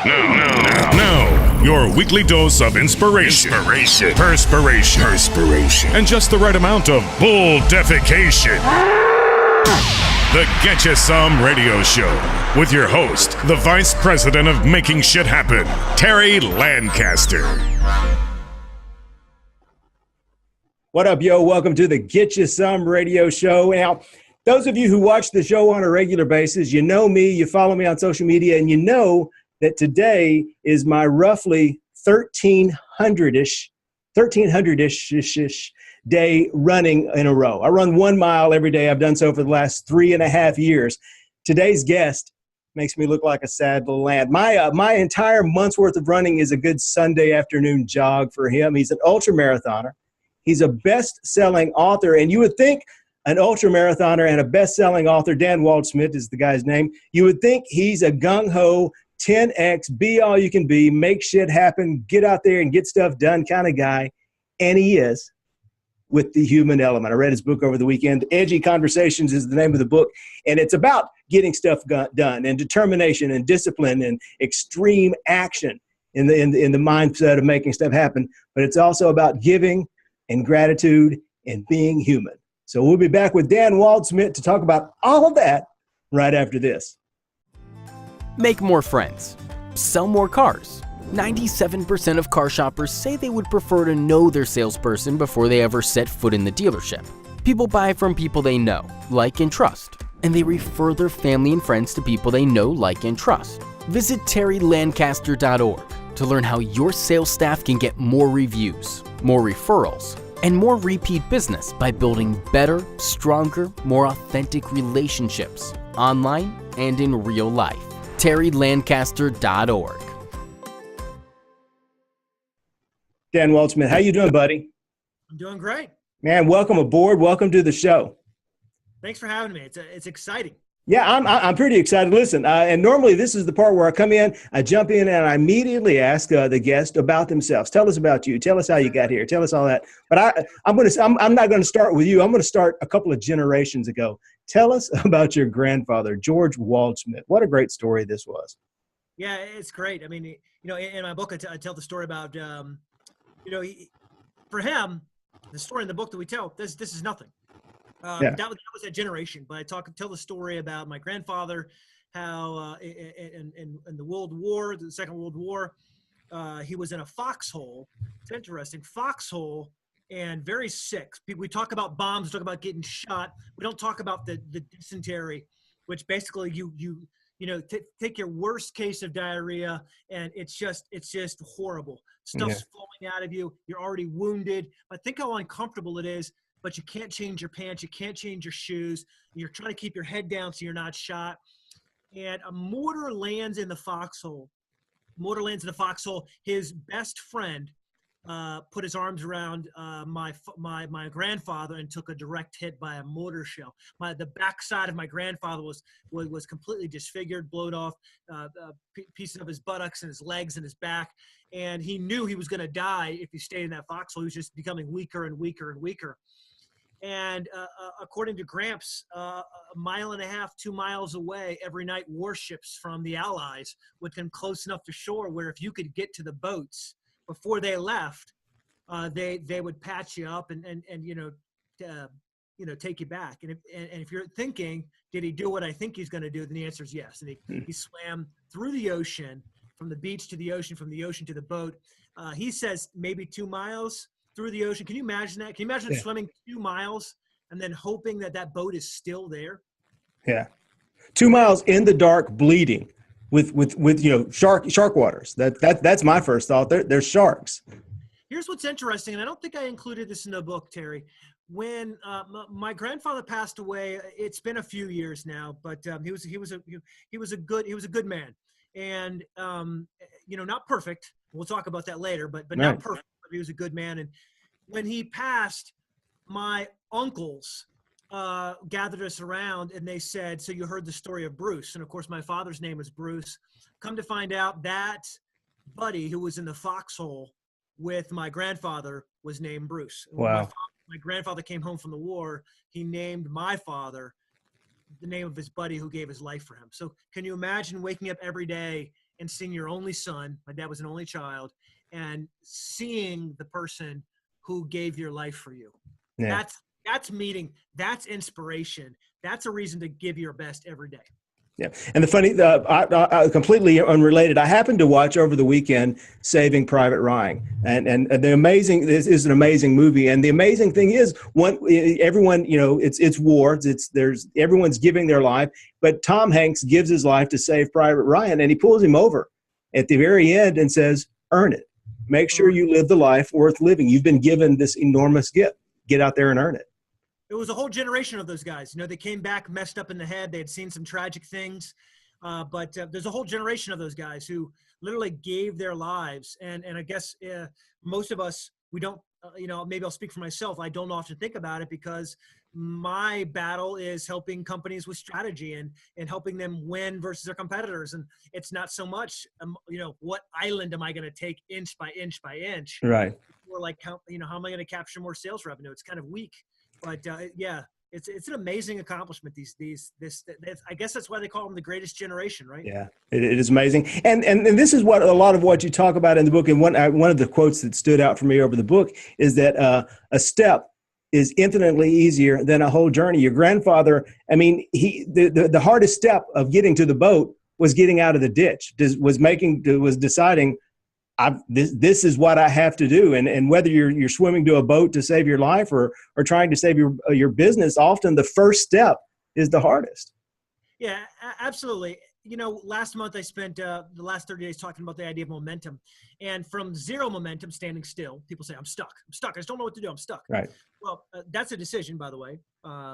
Now, your weekly dose of inspiration, perspiration, and just the right amount of bull defecation. The Get You Some Radio Show with your host, the Vice President of Making Shit Happen, Terry Lancaster. What up, yo? Welcome to the Get You Some Radio Show. Now, those of you who watch the show on a regular basis, you know me, you follow me on social media, and you know that today is my roughly 1300-ish day running in a row. I run 1 mile every day. I've done so for the last 3.5 years. Today's guest makes me look like a sad little lad. My entire month's worth of running is a good Sunday afternoon jog for him. He's an ultra marathoner. He's a best-selling author, and you would think an ultra marathoner and a best-selling author, Dan Waldschmidt is the guy's name, you would think he's a gung-ho 10X, be all you can be, make shit happen, get out there and get stuff done kind of guy. And he is, with the human element. I read his book over the weekend. Edgy Conversations is the name of the book. And it's about getting stuff done and determination and discipline and extreme action in the mindset of making stuff happen. But it's also about giving and gratitude and being human. So we'll be back with Dan Waldschmidt to talk about all of that right after this. Make more friends. Sell more cars. 97% of car shoppers say they would prefer to know their salesperson before they ever set foot in the dealership. People buy from people they know, like, and trust. And they refer their family and friends to people they know, like, and trust. Visit terrylancaster.org to learn how your sales staff can get more reviews, more referrals, and more repeat business by building better, stronger, more authentic relationships online and in real life. terrylancaster.org. Dan Waldschmidt, how you doing, buddy? I'm doing great. Man, welcome aboard. Welcome to the show. Thanks for having me. It's exciting. Yeah, I'm pretty excited. Listen, and normally this is the part where I come in, I jump in, and I immediately ask the guest about themselves. Tell us about you. Tell us how you got here. Tell us all that. But I'm not going to start with you. I'm going to start a couple of generations ago. Tell us about your grandfather, George Waldschmidt. What a great story this was. Yeah, it's great. I mean, in my book, I tell the story about, for him, the story in the book that we tell, this is nothing. That was that generation. But I tell the story about my grandfather, how in the World War, the Second World War, he was in a foxhole. It's interesting, foxhole. And very sick. We talk about bombs, we talk about getting shot. We don't talk about the dysentery, which basically you take your worst case of diarrhea and it's just horrible. Stuff's flowing out of you. You're already wounded. But think how uncomfortable it is. But you can't change your pants. You can't change your shoes. You're trying to keep your head down so you're not shot. And a mortar lands in the foxhole. His best friend put his arms around my grandfather and took a direct hit by a mortar shell. The backside of my grandfather was completely disfigured, blown off, pieces of his buttocks and his legs and his back. And he knew he was going to die if he stayed in that foxhole. He was just becoming weaker and weaker and weaker. And according to Gramps, 1.5 miles, 2 miles away, every night warships from the Allies would come close enough to shore where if you could get to the boats before they left, they would patch you up and take you back. And if you're thinking, did he do what I think he's going to do? Then the answer is yes. And he swam through the ocean, from the beach to the ocean, from the ocean to the boat. He says maybe 2 miles through the ocean. Can you imagine that? Can you imagine swimming 2 miles and then hoping that boat is still there? Yeah, 2 miles in the dark, bleeding. With shark waters. That's my first thought. There's sharks. Here's what's interesting, and I don't think I included this in the book, Terry. When my grandfather passed away, it's been a few years now, but he was a good man, and not perfect. We'll talk about that later, but right. Not perfect. But he was a good man, and when he passed, my uncles gathered us around and they said, so you heard the story of Bruce. And of course, my father's name is Bruce. Come to find out that buddy who was in the foxhole with my grandfather was named Bruce. Wow. My grandfather came home from the war. He named my father the name of his buddy who gave his life for him. So can you imagine waking up every day and seeing your only son, my dad was an only child, and seeing the person who gave your life for you. Yeah. That's meeting, that's inspiration. That's a reason to give your best every day. Yeah. And the funny, I completely unrelated, I happened to watch over the weekend Saving Private Ryan. And this is an amazing movie. And the amazing thing is, everyone, it's war. Everyone's giving their life. But Tom Hanks gives his life to save Private Ryan. And he pulls him over at the very end and says, earn it. Make sure you live the life worth living. You've been given this enormous gift. Get out there and earn it. It was a whole generation of those guys. They came back messed up in the head. They had seen some tragic things. But there's a whole generation of those guys who literally gave their lives. And I guess most of us, we don't, maybe I'll speak for myself. I don't often think about it because my battle is helping companies with strategy and helping them win versus their competitors. And it's not so much, what island am I going to take inch by inch by inch? Right. Or like, how am I going to capture more sales revenue? It's kind of weak. But it's an amazing accomplishment. I guess that's why they call them the greatest generation, right? Yeah, it is amazing. And this is what a lot of what you talk about in the book. And one of the quotes that stood out for me over the book is that a step is infinitely easier than a whole journey. Your grandfather, the hardest step of getting to the boat was getting out of the ditch. Was deciding, this is what I have to do. And whether you're swimming to a boat to save your life or trying to save your business, often the first step is the hardest. Yeah, absolutely. Last month I spent the last 30 days talking about the idea of momentum. And from zero momentum, standing still, people say, I'm stuck. I just don't know what to do. I'm stuck. Right. Well, that's a decision, by the way.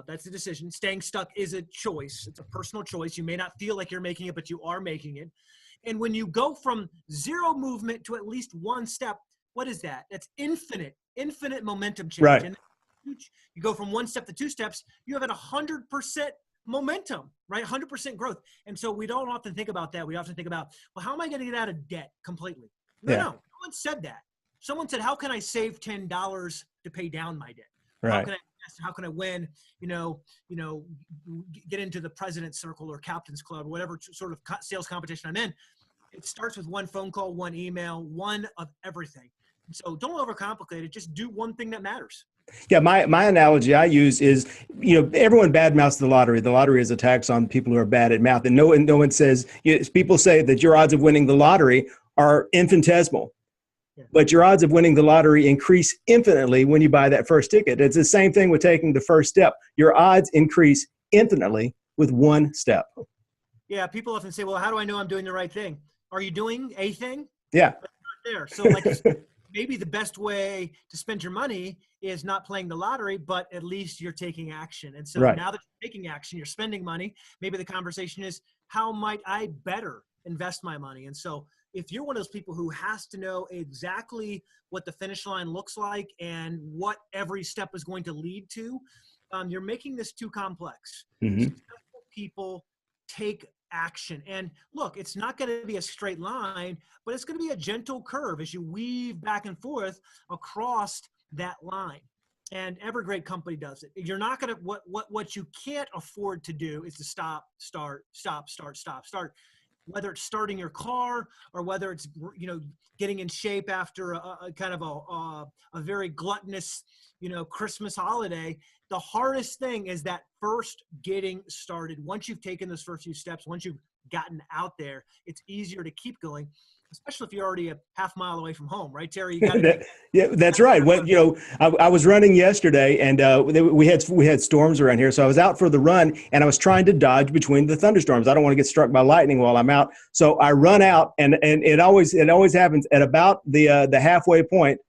That's a decision. Staying stuck is a choice. It's a personal choice. You may not feel like you're making it, but you are making it. And when you go from zero movement to at least one step, what is that? That's infinite momentum change. Right. And you go from one step to two steps, you have 100% momentum, right? 100% growth. And so we don't often think about that. We often think about, well, how am I going to get out of debt completely? No, no one said that. Someone said, how can I save $10 to pay down my debt? Right. How can I win, get into the president's circle or captain's club, or whatever sort of sales competition I'm in? It starts with one phone call, one email, one of everything. So don't overcomplicate it. Just do one thing that matters. Yeah, my analogy I use is, everyone badmouths the lottery. The lottery is a tax on people who are bad at math. And no one says, people say that your odds of winning the lottery are infinitesimal. Yeah. But your odds of winning the lottery increase infinitely when you buy that first ticket. It's the same thing with taking the first step. Your odds increase infinitely with one step. Yeah, people often say, well, how do I know I'm doing the right thing? Are you doing a thing? Yeah. But not there. So maybe the best way to spend your money is not playing the lottery, but at least you're taking action. And so now that you're taking action, you're spending money. Maybe the conversation is, how might I better invest my money? And so if you're one of those people who has to know exactly what the finish line looks like and what every step is going to lead to, you're making this too complex. Mm-hmm. Successful people take action. And look, it's not going to be a straight line, but it's going to be a gentle curve as you weave back and forth across that line. And every great company does it. You're not going to, what you can't afford to do is to stop, start. Whether it's starting your car or whether it's, getting in shape after a kind of a very gluttonous, Christmas holiday. The hardest thing is that first getting started. Once you've taken those first few steps, once you've gotten out there, it's easier to keep going, especially if you're already a half mile away from home, right, Terry? You got yeah, that's right. When I was running yesterday, and we had storms around here, so I was out for the run, and I was trying to dodge between the thunderstorms. I don't want to get struck by lightning while I'm out, so I run out, and it always happens at about the halfway point.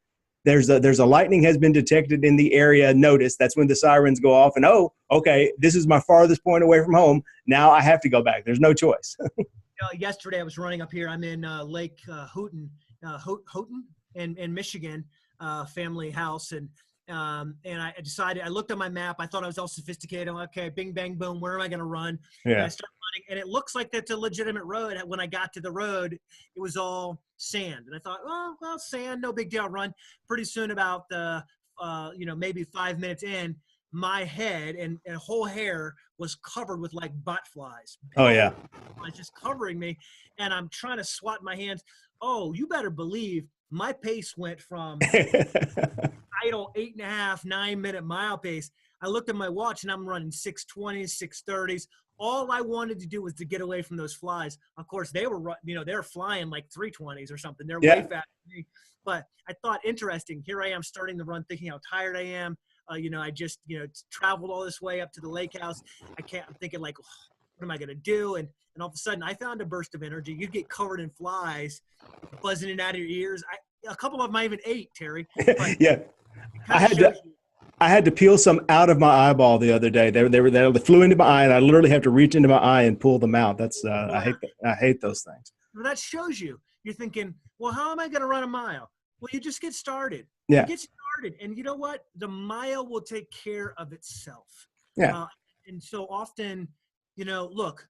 There's a lightning has been detected in the area. Notice that's when the sirens go off, and okay, this is my farthest point away from home. Now I have to go back. There's no choice. Yesterday I was running up here. I'm in Lake Houghton in Michigan, family house, and I decided. I looked at my map. I thought I was all sophisticated. I'm like, okay, bing, bang, boom. Where am I going to run? Yeah. And I started running, and it looks like that's a legitimate road. When I got to the road, it was all sand, and I thought, well, sand, no big deal. I'll run. Pretty soon, about maybe 5 minutes in, my head and whole hair was covered with like butt flies. Oh yeah. It's just covering me, and I'm trying to swat my hands. Oh, you better believe my pace went from idle 8.5, 9-minute mile pace. I looked at my watch and I'm running 6:20s, 6:30s. All I wanted to do was to get away from those flies. Of course, they were, they were flying like 3:20s or something. They're way faster than me. But I thought, interesting. Here I am starting the run, thinking how tired I am. I just, traveled all this way up to the lake house. I'm thinking like, what am I going to do? And all of a sudden I found a burst of energy. You get covered in flies buzzing in out of your ears. A couple of them I even ate, Terry. But yeah. I had to peel some out of my eyeball the other day. They flew into my eye, and I literally have to reach into my eye and pull them out. That's I hate those things. Well, that shows you. You're thinking, well, how am I going to run a mile? Well, you just get started. Yeah. You get started, and you know what? The mile will take care of itself. Yeah. And so often, look,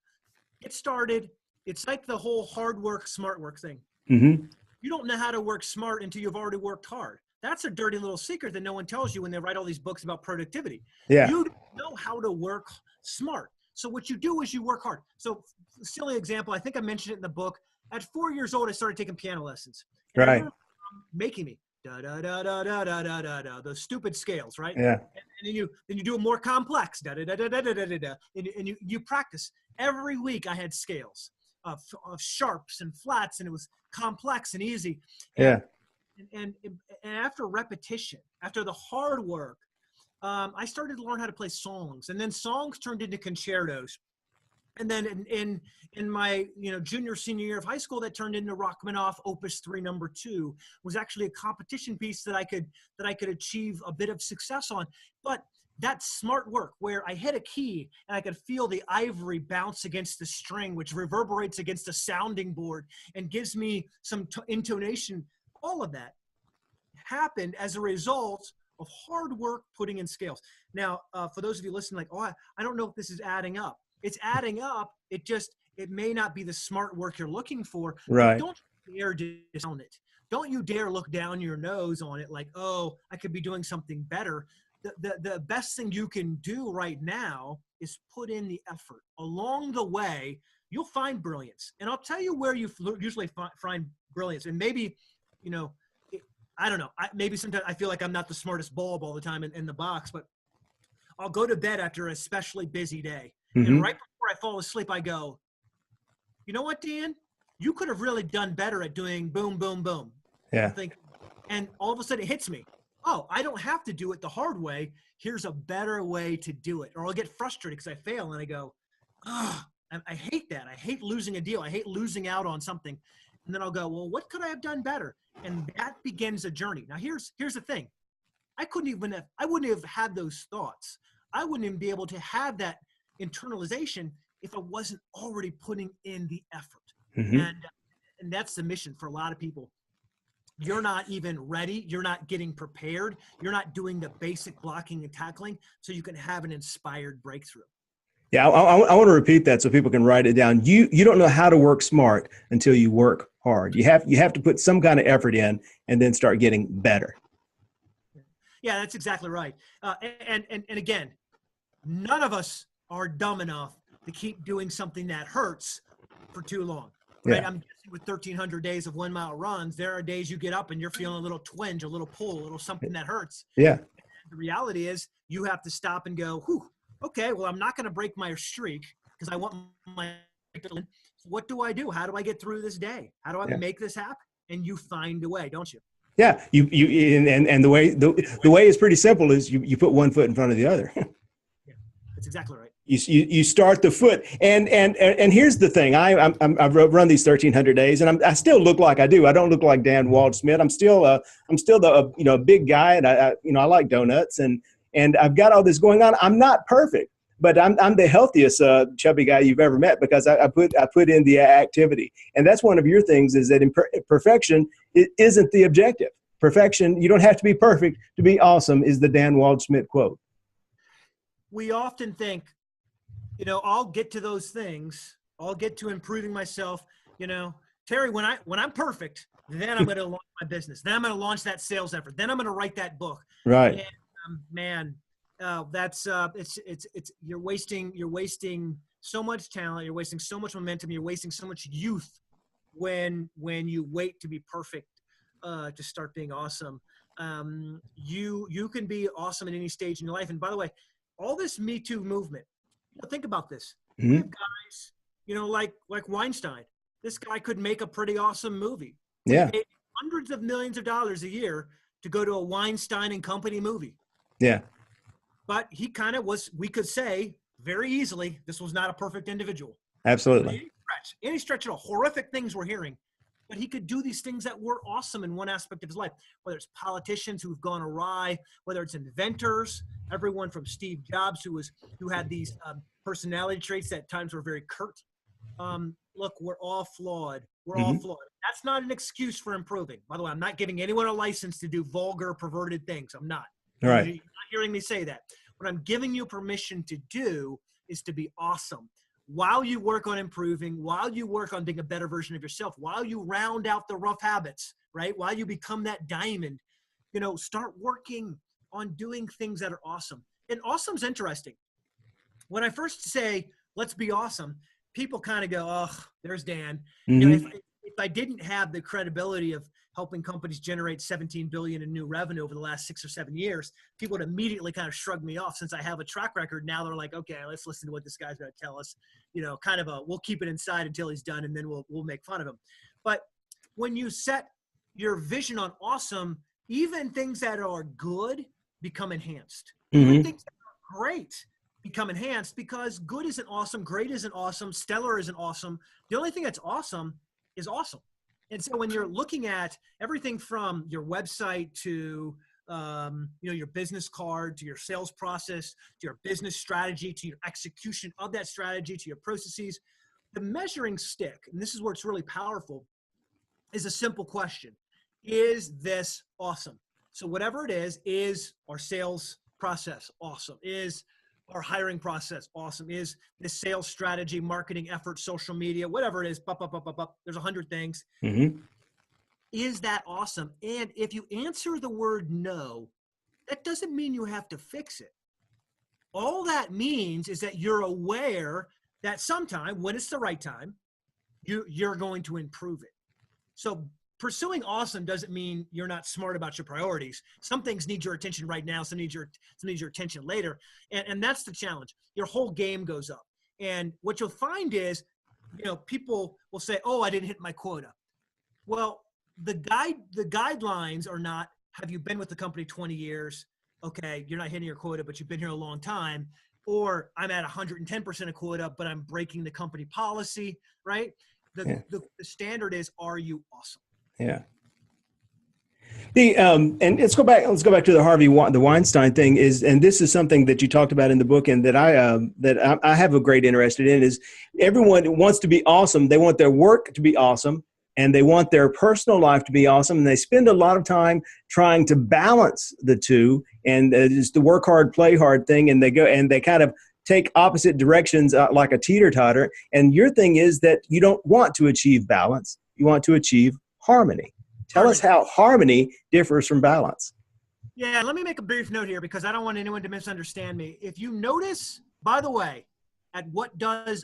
get started. It's like the whole hard work, smart work thing. Mm-hmm. You don't know how to work smart until you've already worked hard. That's a dirty little secret that no one tells you when they write all these books about productivity. Yeah. You don't know how to work smart. So what you do is you work hard. So silly example, I think I mentioned it in the book. At 4 years old, I started taking piano lessons. And Right. Making me da da da da da da da da da, those stupid scales, right? Yeah. And then you do it more complex, da da da da da da da da, and you practice. Every week I had scales of sharps and flats, and it was complex and easy. Yeah. And after repetition, after the hard work, I started to learn how to play songs, and then songs turned into concertos. And then in my junior senior year of high school, that turned into Rachmaninoff Opus 3 No. 2, was actually a competition piece that I could achieve a bit of success on. But that smart work where I hit a key and I could feel the ivory bounce against the string, which reverberates against the sounding board and gives me some intonation. All of that happened as a result of hard work putting in scales. Now, for those of you listening, like, I don't know if this is adding up. It's adding up. It may not be the smart work you're looking for. Right. Don't dare discount it. Don't you dare look down your nose on it like, oh, I could be doing something better. The best thing you can do right now is put in the effort. Along the way, you'll find brilliance. And I'll tell you where you usually find brilliance. And maybe, I don't know. Maybe sometimes I feel like I'm not the smartest bulb all the time in the box, but I'll go to bed after an especially busy day. Mm-hmm. And right before I fall asleep, I go, you know what, Dan? You could have really done better at doing boom, boom, boom. Yeah. And all of a sudden it hits me. Oh, I don't have to do it the hard way. Here's a better way to do it. Or I'll get frustrated because I fail and I go, oh, I hate that. I hate losing a deal. I hate losing out on something. And then I'll go, well, what could I have done better? And that begins a journey. Now here's the thing. I wouldn't have had those thoughts. I wouldn't even be able to have that internalization if I wasn't already putting in the effort. Mm-hmm. And that's the mission for a lot of people. You're not even ready. You're not getting prepared. You're not doing the basic blocking and tackling so you can have an inspired breakthrough. Yeah, I want to repeat that so people can write it down. You don't know how to work smart until you work hard. You have to put some kind of effort in and then start getting better. Yeah, that's exactly right. And again, none of us are dumb enough to keep doing something that hurts for too long. Right? Yeah. I'm guessing with 1,300 days of 1 mile runs, there are days you get up and you're feeling a little twinge, a little pull, a little something that hurts. Yeah. And the reality is you have to stop and go, whew, okay, well, I'm not going to break my streak because I want my – what do I do? How do I get through this day? How do I make this happen? And you find a way, don't you? Yeah. And the way is pretty simple is you put one foot in front of the other. Yeah, that's exactly right. You start the foot, and here's the thing. I've run these 1,300 days, and I still look like I do. I don't look like Dan Waldschmidt. I'm still the big guy, and I like donuts, and I've got all this going on. I'm not perfect, but I'm the healthiest chubby guy you've ever met because I put in the activity, and that's one of your things is that perfection isn't the objective. Perfection, you don't have to be perfect to be awesome, is the Dan Waldschmidt quote. We often think, I'll get to those things. I'll get to improving myself. Terry, when I'm perfect, then I'm going to launch my business. Then I'm going to launch that sales effort. Then I'm going to write that book. Right. And, man, You're wasting so much talent. You're wasting so much momentum. You're wasting so much youth when you wait to be perfect to start being awesome. You can be awesome at any stage in your life. And by the way, all this Me Too movement, think about this. Mm-hmm. We have guys, like Weinstein. This guy could make a pretty awesome movie. Yeah. He paid hundreds of millions of dollars a year to go to a Weinstein and Company movie. Yeah. But he kind of was, we could say very easily, this was not a perfect individual. Absolutely. Any stretch at all, horrific things we're hearing. But he could do these things that were awesome in one aspect of his life, whether it's politicians who've gone awry, whether it's inventors, everyone from Steve Jobs, who had these personality traits that at times were very curt. Look, we're all flawed. We're all flawed. That's not an excuse for improving. By the way, I'm not giving anyone a license to do vulgar, perverted things. I'm not. Right. You're not hearing me say that. What I'm giving you permission to do is to be awesome. While you work on improving, while you work on being a better version of yourself, while you round out the rough habits, right? While you become that diamond, start working on doing things that are awesome. And awesome's interesting. When I first say, let's be awesome, people kind of go, oh, there's Dan. Mm-hmm. If I didn't have the credibility of helping companies generate $17 billion in new revenue over the last 6 or 7 years, people would immediately kind of shrug me off. Since I have a track record, now they're like, okay, let's listen to what this guy's going to tell us. We'll keep it inside until he's done, and then we'll make fun of him. But when you set your vision on awesome, even things that are good become enhanced. Mm-hmm. Even things that are great become enhanced, because good isn't awesome, great isn't awesome, stellar isn't awesome. The only thing that's awesome is awesome. And so when you're looking at everything from your website to your business card, to your sales process, to your business strategy, to your execution of that strategy, to your processes, the measuring stick, and this is where it's really powerful, is a simple question. Is this awesome? So whatever it is our sales process awesome? Is our hiring process awesome? Is the sales strategy, marketing effort, social media, whatever it is, there's 100 things. Mm-hmm. Is that awesome? And if you answer the word no, that doesn't mean you have to fix it. All that means is that you're aware that sometime, when it's the right time, you're going to improve it. So pursuing awesome doesn't mean you're not smart about your priorities. Some things need your attention right now, some need your attention later. And that's the challenge. Your whole game goes up. And what you'll find is, people will say, oh, I didn't hit my quota. Well, the guidelines are not, have you been with the company 20 years? Okay, you're not hitting your quota, but you've been here a long time. Or I'm at 110% of quota, but I'm breaking the company policy, right? The standard is, are you awesome? Yeah. And let's go back to the Weinstein thing and this is something that you talked about in the book, and that I have a great interest in, is everyone wants to be awesome. They want their work to be awesome, and they want their personal life to be awesome. And they spend a lot of time trying to balance the two, and it's the work hard, play hard thing. And they kind of take opposite directions like a teeter-totter. And your thing is that you don't want to achieve balance. You want to achieve harmony. Tell us how harmony differs from balance. Yeah, let me make a brief note here, because I don't want anyone to misunderstand me. If you notice, by the way, at what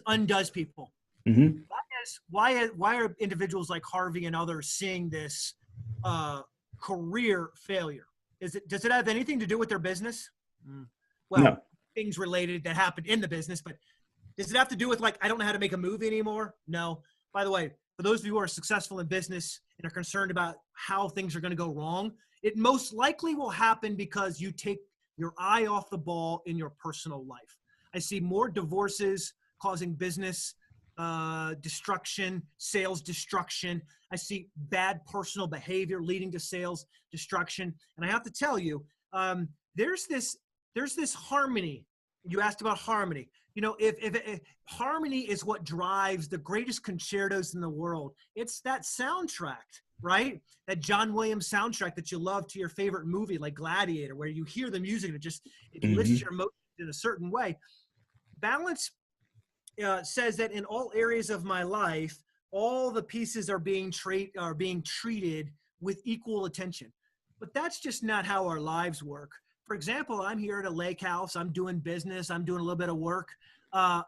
undoes people, mm-hmm. why are individuals like Harvey and others seeing this career failure? Does it have anything to do with their business? Well, no. Things related that happened in the business, but does it have to do with, like, I don't know how to make a movie anymore? No. By the way, for those of you who are successful in business and are concerned about how things are going to go wrong, it most likely will happen because you take your eye off the ball in your personal life. I see more divorces causing business destruction, sales destruction. I see bad personal behavior leading to sales destruction. And I have to tell you, there's this harmony. You asked about harmony. If harmony is what drives the greatest concertos in the world, it's that soundtrack, right? That John Williams soundtrack that you love to your favorite movie, like Gladiator, where you hear the music and it mm-hmm. lifts your emotions in a certain way. Balance says that in all areas of my life, all the pieces are being treated with equal attention. But that's just not how our lives work. For example, I'm here at a lake house. I'm doing business. I'm doing a little bit of work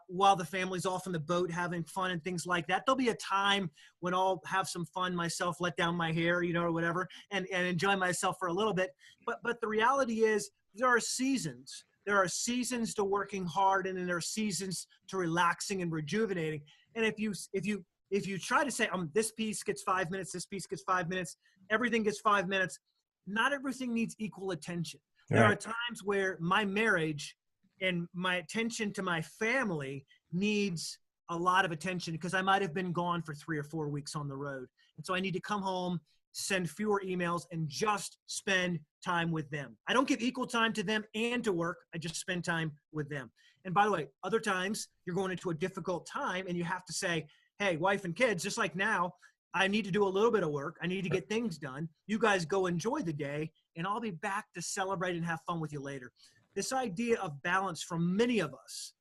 while the family's off on the boat having fun and things like that. There'll be a time when I'll have some fun myself, let down my hair, or whatever, and enjoy myself for a little bit. But the reality is there are seasons. There are seasons to working hard, and then there are seasons to relaxing and rejuvenating. And if you try to say, this piece gets 5 minutes, this piece gets 5 minutes, everything gets 5 minutes, not everything needs equal attention. There are times where my marriage and my attention to my family needs a lot of attention because I might have been gone for 3 or 4 weeks on the road. And so I need to come home, send fewer emails, and just spend time with them. I don't give equal time to them and to work. I just spend time with them. And by the way, other times you're going into a difficult time and you have to say, hey, wife and kids, just like now, I need to do a little bit of work. I need to get things done. You guys go enjoy the day, and I'll be back to celebrate and have fun with you later. This idea of balance for many of us,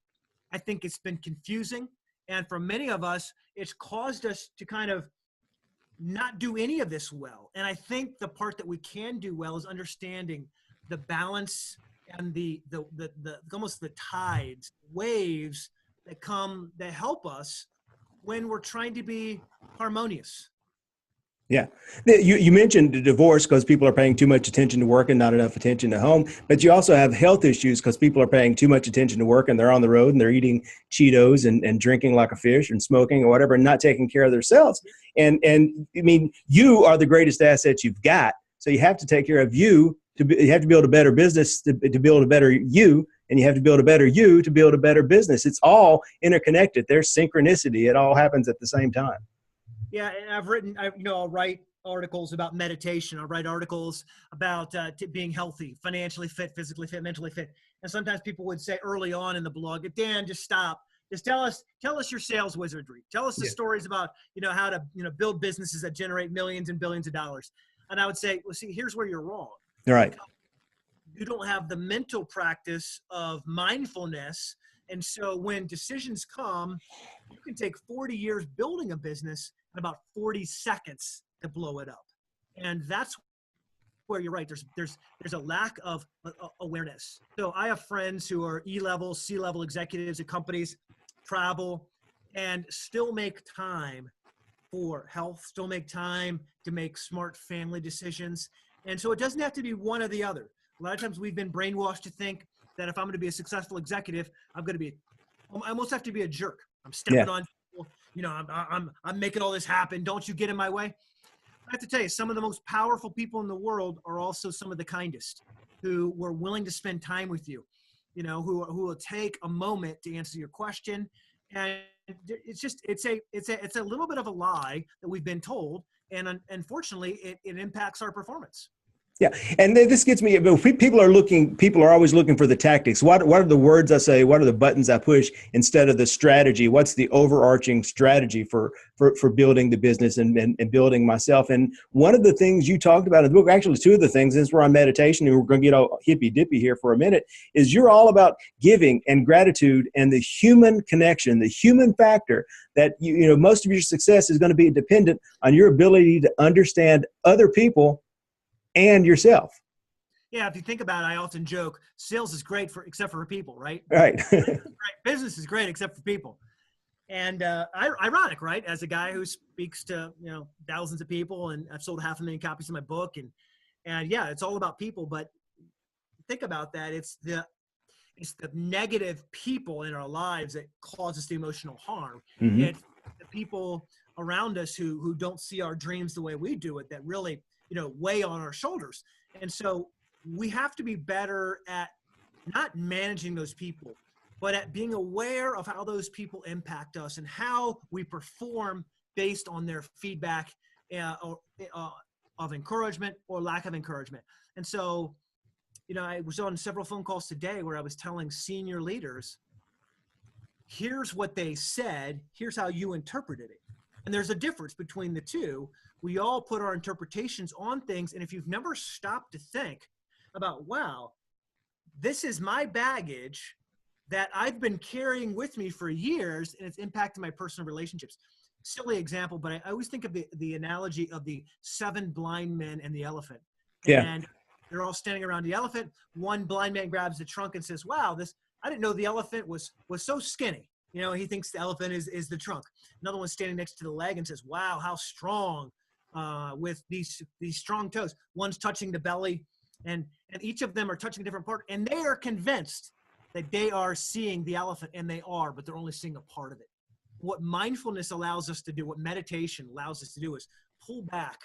I think it's been confusing. And for many of us, it's caused us to kind of not do any of this well. And I think the part that we can do well is understanding the balance and the almost the tides, waves that help us when we're trying to be harmonious. Yeah. You mentioned the divorce because people are paying too much attention to work and not enough attention to home. But you also have health issues because people are paying too much attention to work and they're on the road and they're eating Cheetos and drinking like a fish and smoking or whatever and not taking care of themselves. And I mean, you are the greatest asset you've got. So you have to take care of you. You have to build a better business to build a better you. And you have to build a better you to build a better business. It's all interconnected. There's synchronicity. It all happens at the same time. Yeah, and I'll write articles about meditation. I'll write articles about being healthy, financially fit, physically fit, mentally fit. And sometimes people would say early on in the blog, Dan, just stop. Just tell us your sales wizardry. Tell us the stories about, how to, build businesses that generate millions and billions of dollars. And I would say, well, see, here's where you're wrong. All right. You don't have the mental practice of mindfulness. And so when decisions come, you can take 40 years building a business and about 40 seconds to blow it up. And that's where you're right. There's a lack of awareness. So I have friends who are E-level, C-level executives at companies, travel, and still make time for health, still make time to make smart family decisions. And so it doesn't have to be one or the other. A lot of times we've been brainwashed to think that if I'm going to be a successful executive, I almost have to be a jerk. I'm stepping on people, I'm making all this happen. Don't you get in my way? I have to tell you, some of the most powerful people in the world are also some of the kindest, who were willing to spend time with you, who will take a moment to answer your question. And it's a little bit of a lie that we've been told. And unfortunately, it impacts our performance. Yeah, and this gets me. People are always looking for the tactics. What are the words I say? What are the buttons I push instead of the strategy? What's the overarching strategy for building the business and building myself? And one of the things you talked about in the book, actually two of the things, since we're on meditation and we're going to get all hippy dippy here for a minute, is you're all about giving and gratitude and the human connection, the human factor. That most of your success is going to be dependent on your ability to understand other people and yourself. Yeah, if you think about it, I often joke, sales is great except for people, right? Right. Business is great except for people. And ironic, right? As a guy who speaks to thousands of people, and I've sold 500,000 copies of my book, and yeah, it's all about people. But think about that. It's the negative people in our lives that cause us the emotional harm. Mm-hmm. It's the people around us who don't see our dreams the way we do it that really weigh on our shoulders. And so we have to be better at not managing those people, but at being aware of how those people impact us and how we perform based on their feedback of encouragement or lack of encouragement. And so, I was on several phone calls today where I was telling senior leaders, here's what they said, here's how you interpreted it. And there's a difference between the two. We all put our interpretations on things. And if you've never stopped to think about, wow, this is my baggage that I've been carrying with me for years, and it's impacted my personal relationships. Silly example, but I always think of the analogy of the 7 blind men and the elephant. Yeah. And They're all standing around the elephant. One blind man grabs the trunk and says, wow, I didn't know the elephant was so skinny. He thinks the elephant is the trunk. Another one's standing next to the leg and says, wow, how strong, with these strong toes. One's touching the belly, and each of them are touching a different part, and they are convinced that they are seeing the elephant, and they are, but they're only seeing a part of it. What mindfulness allows us to do, what meditation allows us to do, is pull back,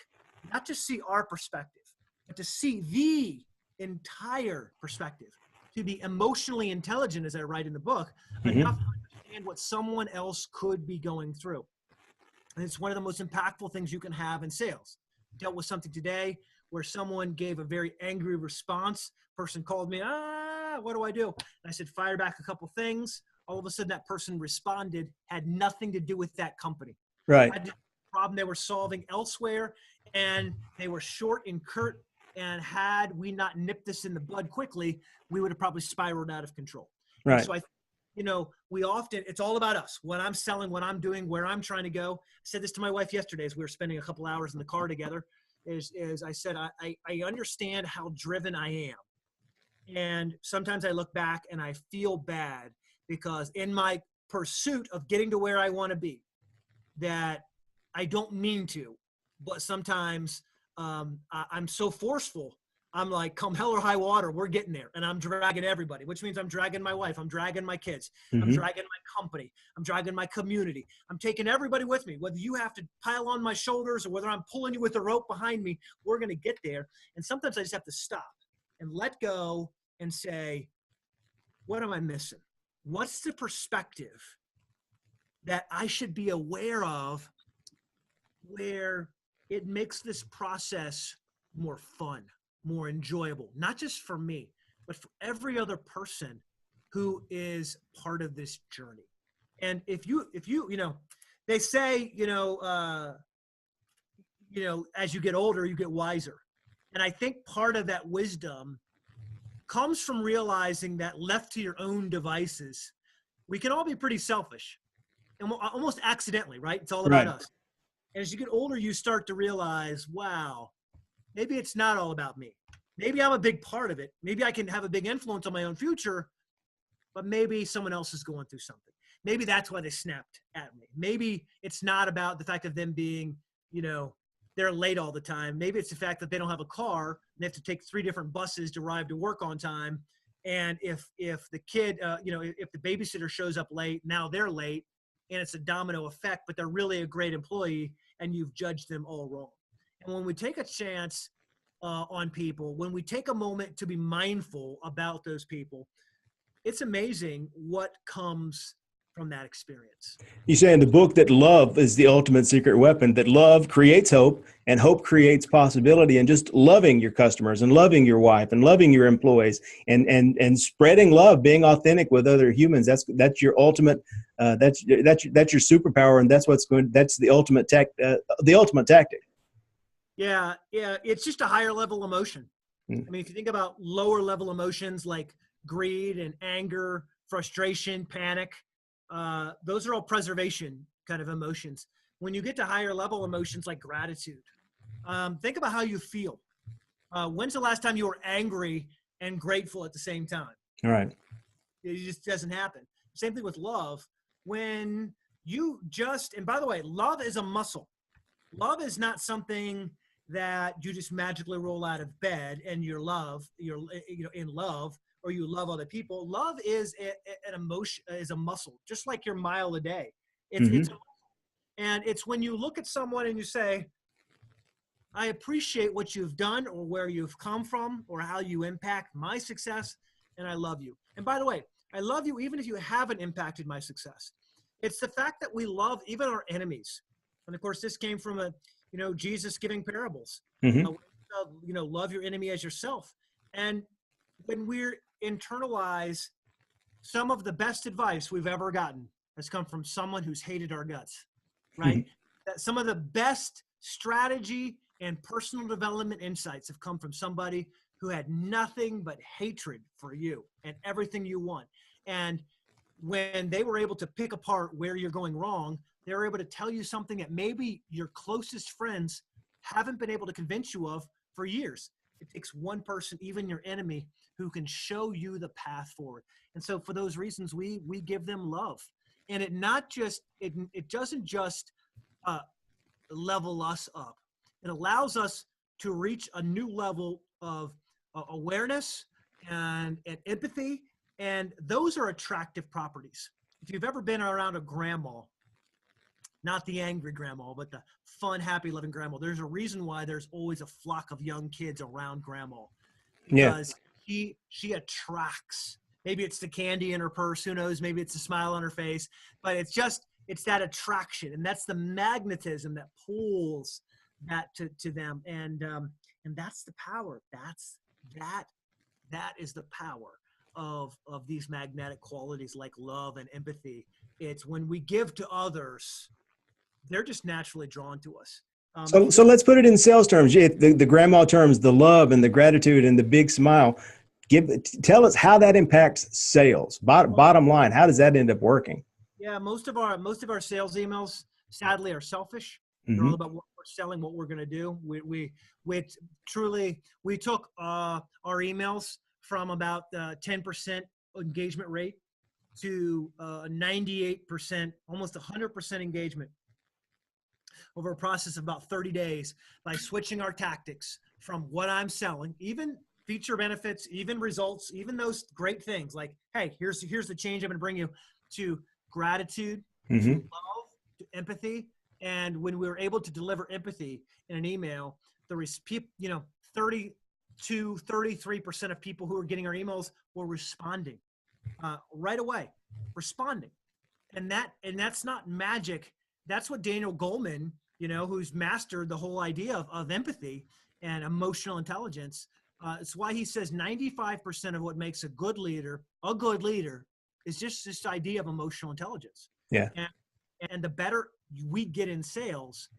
not just see our perspective, but to see the entire perspective, to be emotionally intelligent, as I write in the book, enough to understand what someone else could be going through. And it's one of the most impactful things you can have in sales. Dealt with something today where someone gave a very angry response. Person called me, what do I do? And I said, fire back a couple things. All of a sudden that person responded, had nothing to do with that company. Right. Had a problem they were solving elsewhere, and they were short and curt, and had we not nipped this in the bud quickly, we would have probably spiraled out of control. Right. And so we often, it's all about us, what I'm selling, what I'm doing, where I'm trying to go. I said this to my wife yesterday as we were spending a couple hours in the car together, is I said, I understand how driven I am. And sometimes I look back and I feel bad because in my pursuit of getting to where I want to be, that I don't mean to, but sometimes I'm so forceful. I'm like, come hell or high water, we're getting there. And I'm dragging everybody, which means I'm dragging my wife. I'm dragging my kids. I'm dragging my company. I'm dragging my community. I'm taking everybody with me. Whether you have to pile on my shoulders or whether I'm pulling you with a rope behind me, we're going to get there. And sometimes I just have to stop and let go and say, what am I missing? What's the perspective that I should be aware of where it makes this process more fun, more enjoyable, not just for me, but for every other person who is part of this journey. And if you they say, as you get older, you get wiser. And I think part of that wisdom comes from realizing that left to your own devices, we can all be pretty selfish and almost accidentally, right? It's all about us. And as you get older, you start to realize, wow, maybe it's not all about me. Maybe I'm a big part of it. Maybe I can have a big influence on my own future, but maybe someone else is going through something. Maybe that's why they snapped at me. Maybe it's not about the fact of them being, they're late all the time. Maybe it's the fact that they don't have a car and they have to take 3 different buses to arrive to work on time. And if the kid, if the babysitter shows up late, now they're late, and it's a domino effect, but they're really a great employee and you've judged them all wrong. And when we take a chance on people, when we take a moment to be mindful about those people, it's amazing what comes from that experience. You say in the book that love is the ultimate secret weapon, that love creates hope and hope creates possibility, and just loving your customers and loving your wife and loving your employees and spreading love, being authentic with other humans. That's your ultimate, that's your superpower. And that's the ultimate tactic. Yeah. It's just a higher level emotion. I mean, if you think about lower level emotions like greed and anger, frustration, panic, those are all preservation kind of emotions. When you get to higher level emotions like gratitude, think about how you feel. When's the last time you were angry and grateful at the same time? All right. It just doesn't happen. Same thing with love. When you and by the way, love is a muscle. Love is not something that you just magically roll out of bed and you're in love, or you love other people. Love is an emotion, is a muscle, just like your mile a day. It's and it's when you look at someone and you say, I appreciate what you've done or where you've come from or how you impact my success, and I love you. And by the way, I love you even if you haven't impacted my success. It's the fact that we love even our enemies. And of course, this came from Jesus giving parables. Love your enemy as yourself. And when we're internalize, some of the best advice we've ever gotten has come from someone who's hated our guts, right? That some of the best strategy and personal development insights have come from somebody who had nothing but hatred for you and everything you want. And when they were able to pick apart where you're going wrong, they were able to tell you something that maybe your closest friends haven't been able to convince you of for years. It takes one person, even your enemy, who can show you the path forward. And so for those reasons, we give them love. And it doesn't just level us up. It allows us to reach a new level of awareness and empathy. And those are attractive properties. If you've ever been around a grandma, not the angry grandma, but the fun, happy, loving grandma, there's a reason why there's always a flock of young kids around grandma. Because she attracts. Maybe it's the candy in her purse, who knows? Maybe it's the smile on her face, but it's that attraction, and that's the magnetism that pulls that to them, and that's the power. That is the power of these magnetic qualities like love and empathy. It's when we give to others, they're just naturally drawn to us. So let's put it in sales terms. The grandma terms, the love and the gratitude and the big smile. Tell us how that impacts sales. Bottom line, how does that end up working? Yeah, most of our sales emails, sadly, are selfish. Mm-hmm. They're all about what we're selling, what we're going to do. We took our emails from about 10% engagement rate to 98%, almost 100% engagement over a process of about 30 days by switching our tactics from what I'm selling, even feature benefits, even results, even those great things like, hey, here's the change I'm going to bring you, to gratitude, mm-hmm. to love, to empathy. And when we were able to deliver empathy in an email, 33% of people who were getting our emails were responding right away, responding. And that's not magic. That's what Daniel Goleman, who's mastered the whole idea of empathy and emotional intelligence. It's why he says 95% of what makes a good leader is just this idea of emotional intelligence. Yeah. And the better we get in sales,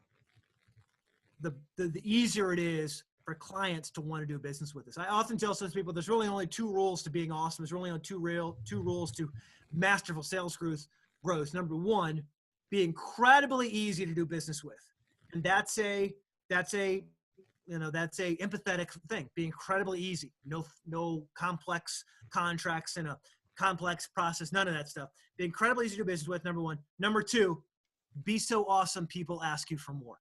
the easier it is for clients to want to do business with us. I often tell some people there's really only 2 rules to being awesome. There's really only two rules to masterful sales growth. Number 1, be incredibly easy to do business with. And that's a empathetic thing. Be incredibly easy. No complex contracts and a complex process, none of that stuff. Be incredibly easy to do business with, number 1. Number 2, be so awesome people ask you for more.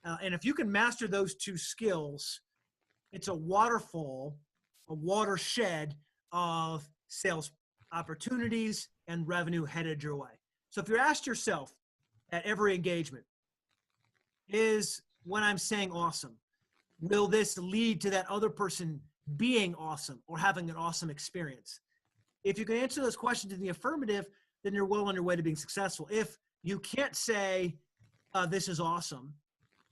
And if you can master those 2 skills, it's a watershed of sales opportunities and revenue headed your way. So if you ask yourself at every engagement, is when I'm saying awesome, will this lead to that other person being awesome or having an awesome experience? If you can answer those questions in the affirmative, then you're well on your way to being successful. If you can't say, this is awesome,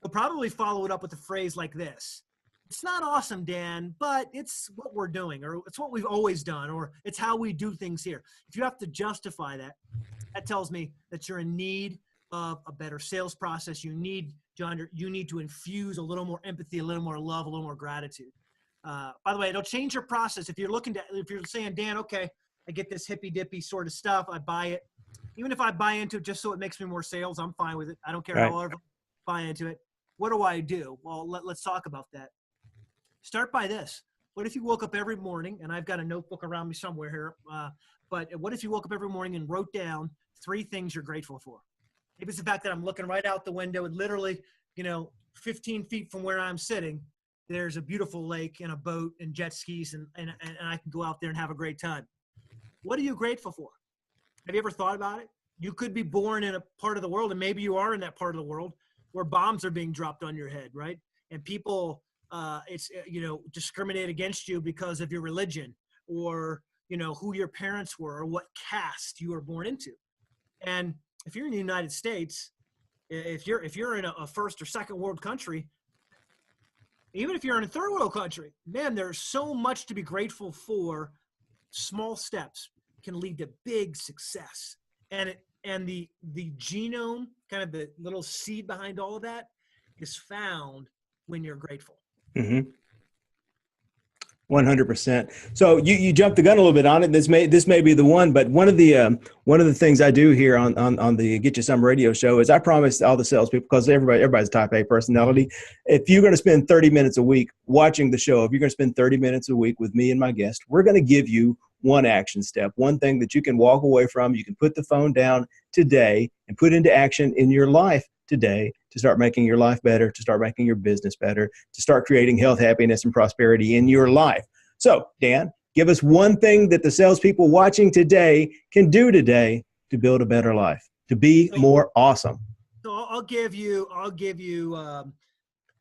you'll probably follow it up with a phrase like this. It's not awesome, Dan, but it's what we're doing, or it's what we've always done, or it's how we do things here. If you have to justify that, that tells me that you're in need of a better sales process. You need to infuse a little more empathy, a little more love, a little more gratitude. By the way, it'll change your process. If you're saying, Dan, okay, I get this hippy dippy sort of stuff, I buy it. Even if I buy into it just so it makes me more sales, I'm fine with it. I don't care how I buy into it. What do I do? Well, let's talk about that. Start by this. What if you woke up every morning, and I've got a notebook around me somewhere here, but what if you woke up every morning and wrote down 3 things you're grateful for? Maybe it's the fact that I'm looking right out the window and literally, 15 feet from where I'm sitting, there's a beautiful lake and a boat and jet skis, and I can go out there and have a great time. What are you grateful for? Have you ever thought about it? You could be born in a part of the world, and maybe you are in that part of the world where bombs are being dropped on your head, right? And people, discriminate against you because of your religion or, who your parents were or what caste you were born into. And if you're in the United States, if you're in a first or second world country, even if you're in a third world country, man, there's so much to be grateful for. Small steps can lead to big success. And the genome, kind of the little seed behind all of that, is found when you're grateful. Mm-hmm. 100%. So you jumped the gun a little bit on it. This may be the one, but one of the things I do here on the Get You Some radio show is I promise all the salespeople, because everybody's a type A personality. If you're going to spend 30 minutes a week watching the show, if you're going to spend 30 minutes a week with me and my guest, we're going to give you one action step, one thing that you can walk away from. You can put the phone down today and put into action in your life today to start making your life better, to start making your business better, to start creating health, happiness, and prosperity in your life. So, Dan, give us one thing that the salespeople watching today can do today to build a better life, to be more awesome. So I'll give you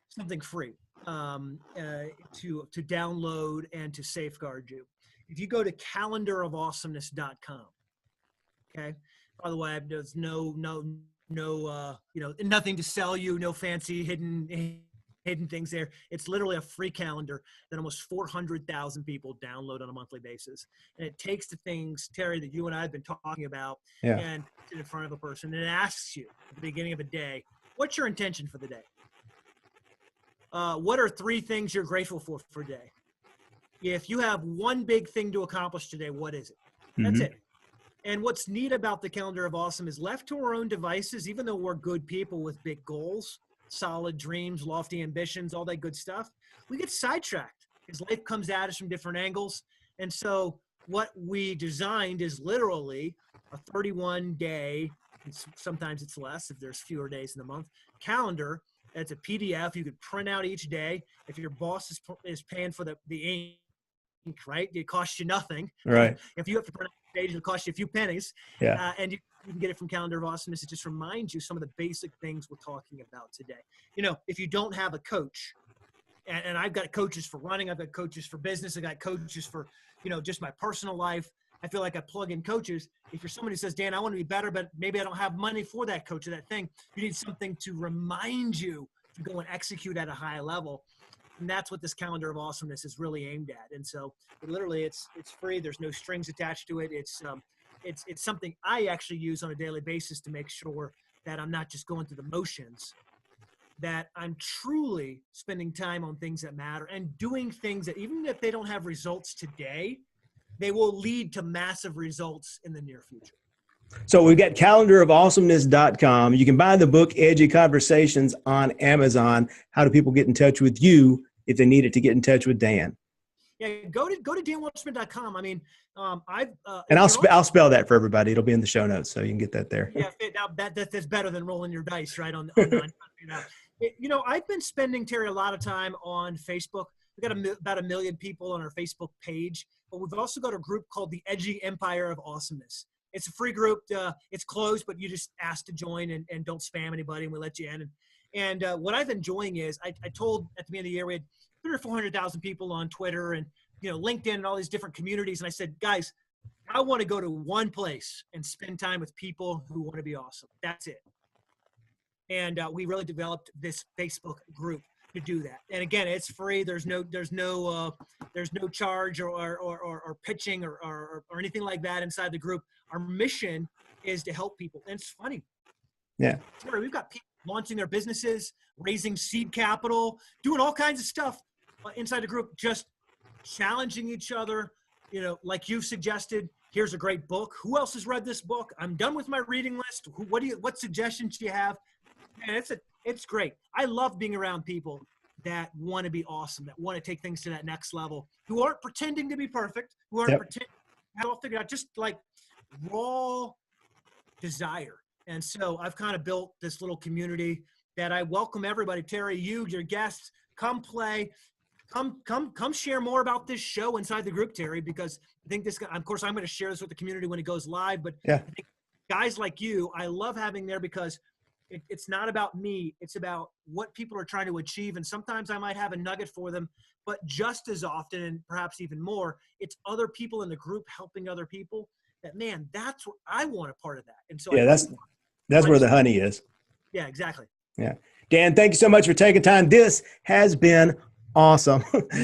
something free to download and to safeguard you. If you go to calendarofawesomeness.com, okay. By the way, there's no nothing to sell you, no fancy hidden things there. It's literally a free calendar that almost 400,000 people download on a monthly basis. And it takes the things, Terry, that you and I have been talking about and put it in front of a person, and it asks you at the beginning of a day, what's your intention for the day? What are 3 things you're grateful for day? If you have one big thing to accomplish today, what is it? That's it. And what's neat about the Calendar of Awesome is, left to our own devices, even though we're good people with big goals, solid dreams, lofty ambitions, all that good stuff, we get sidetracked because life comes at us from different angles. And so what we designed is literally a 31-day, sometimes it's less if there's fewer days in the month, calendar. It's a PDF you could print out each day. If your boss is paying for the ink, right, it costs you nothing. Right. If you have to print out a page, it'll cost you a few pennies. Yeah. And you can get it from Calendar of Awesomeness. It just reminds you some of the basic things we're talking about today. If you don't have a coach, and I've got coaches for running, I've got coaches for business, I've got coaches for, just my personal life. I feel like I plug in coaches. If you're somebody who says, Dan, I want to be better, but maybe I don't have money for that coach or that thing, you need something to remind you to go and execute at a high level. And that's what this Calendar of Awesomeness is really aimed at. And so literally it's free. There's no strings attached to it. It's something I actually use on a daily basis to make sure that I'm not just going through the motions, that I'm truly spending time on things that matter and doing things that, even if they don't have results today, they will lead to massive results in the near future. So we've got calendarofawesomeness.com. You can buy the book Edgy Conversations on Amazon. How do people get in touch with you if they needed to get in touch with Dan? Yeah, go to danwaldschmidt.com. I mean, and I'll spell that for everybody. It'll be in the show notes, so you can get that there. Yeah, now that's better than rolling your dice, right? I've been spending, Terry, a lot of time on Facebook. We've got about 1 million people on our Facebook page, but we've also got a group called the Edgy Empire of Awesomeness. It's a free group. It's closed, but you just ask to join and don't spam anybody, and we let you in. And what I've been enjoying is I told at the beginning of the year we had 300,000 or 400,000 people on Twitter and LinkedIn and all these different communities. And I said, guys, I want to go to one place and spend time with people who want to be awesome. That's it. And we really developed this Facebook group to do that. And again, it's free. There's no charge or pitching or anything like that inside the group. Our mission is to help people. And it's funny. Yeah. We've got people launching their businesses, raising seed capital, doing all kinds of stuff inside the group, just challenging each other. Like you've suggested, here's a great book. Who else has read this book? I'm done with my reading list. What suggestions do you have? And it's great. I love being around people that want to be awesome, that want to take things to that next level, who aren't pretending to be perfect, who aren't pretending to have it all figured out, just like raw desire. And so I've kind of built this little community that I welcome everybody. Terry, you, your guests, come play, come share more about this show inside the group, Terry, because I think of course, I'm going to share this with the community when it goes live, but I think guys like you, I love having there because it's not about me. It's about what people are trying to achieve. And sometimes I might have a nugget for them, but just as often, and perhaps even more, it's other people in the group helping other people. That, man, that's what I want a part of that. And so that's where the honey is. Yeah, exactly. Yeah. Dan, thank you so much for taking time. This has been awesome.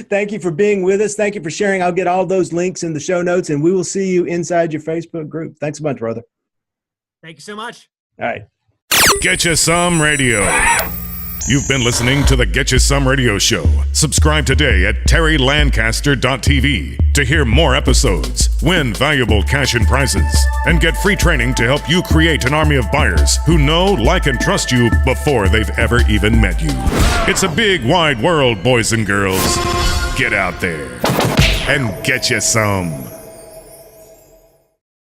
Thank you for being with us. Thank you for sharing. I'll get all those links in the show notes, and we will see you inside your Facebook group. Thanks a bunch, brother. Thank you so much. All right. Get You Some Radio. You've been listening to the Get You Some Radio Show. Subscribe today at terrylancaster.tv to hear more episodes, win valuable cash and prizes, and get free training to help you create an army of buyers who know, like, and trust you before they've ever even met you. It's a big, wide world, boys and girls. Get out there and get you some.